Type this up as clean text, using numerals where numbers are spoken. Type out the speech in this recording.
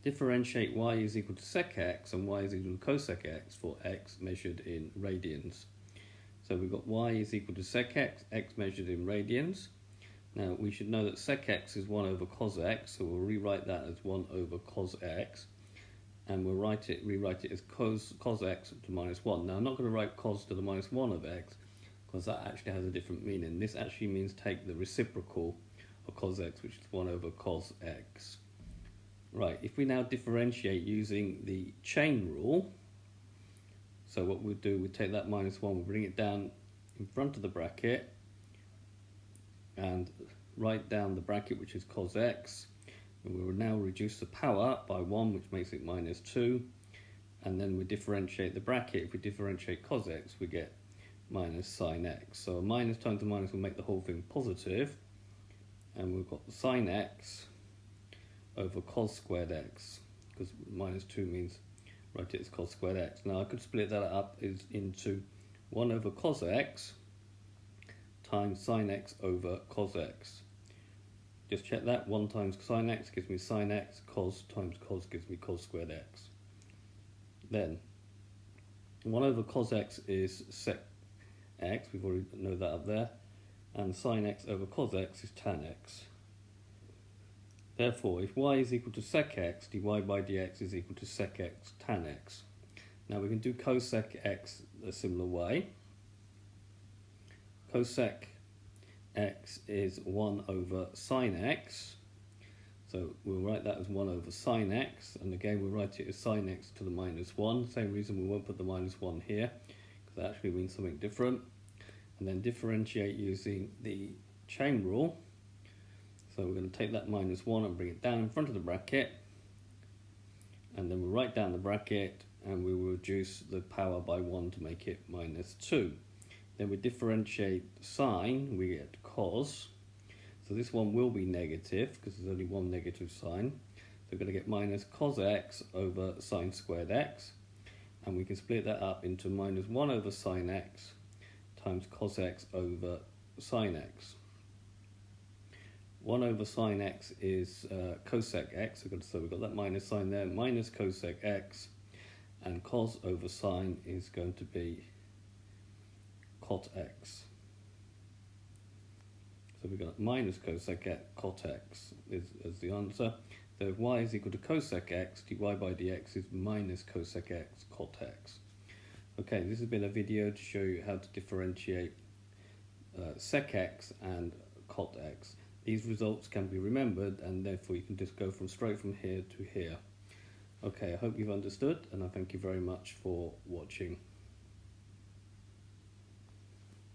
differentiate y is equal to secx and y is equal to cosecx for x measured in radians. So we've got y is equal to secx, x measured in radians. Now we should know that secx is 1 over cosx, so we'll rewrite that as 1 over cosx, and we'll rewrite it as cosx to minus 1. Now I'm not going to write cos to the minus 1 of x, because that actually has a different meaning. This actually means take the reciprocal of cosx, which is 1 over cosx. Right, if we now differentiate using the chain rule, so what we'll do, we take that minus 1, we'll bring it down in front of the bracket, and write down the bracket, which is cosx, and we will now reduce the power by 1, which makes it minus 2, and then we differentiate the bracket. If we differentiate cosx, we get minus sine x. So a minus times a minus will make the whole thing positive, and we've got sine x over cos squared x, because minus 2 means write it as cos squared x. Now I could split that up into 1 over cos x times sine x over cos x. Just check that. 1 times sine x gives me sine x, cos times cos gives me cos squared x. Then 1 over cos x is sec x, we've already know that up there, and sine x over cos x is tan x. Therefore, if y is equal to sec x, dy by dx is equal to sec x tan x. Now we can do cosec x a similar way. Cosec x is 1 over sine x, so we'll write that as 1 over sine x, and again we'll write it as sine x to the minus 1. Same reason we won't put the minus 1 here, because that actually means something different. And then differentiate using the chain rule. So we're going to take that minus 1 and bring it down in front of the bracket, and then we'll write down the bracket, and we will reduce the power by 1 to make it minus 2. Then we differentiate sine, we get cos. So this one will be negative because there's only one negative sign. So we're going to get minus cos x over sine squared x. And we can split that up into minus 1 over sine x times cos x over sine x. 1 over sine x is cosec x. So we've got that minus sign there, minus cosec x. And cos over sine is going to be cot x. So we've got minus cosec x, cot x is the answer. So if y is equal to cosec x, dy by dx is minus cosec x, cot x. Okay, this has been a video to show you how to differentiate sec x and cot x. These results can be remembered, and therefore you can just go straight from here to here. Okay, I hope you've understood, and I thank you very much for watching.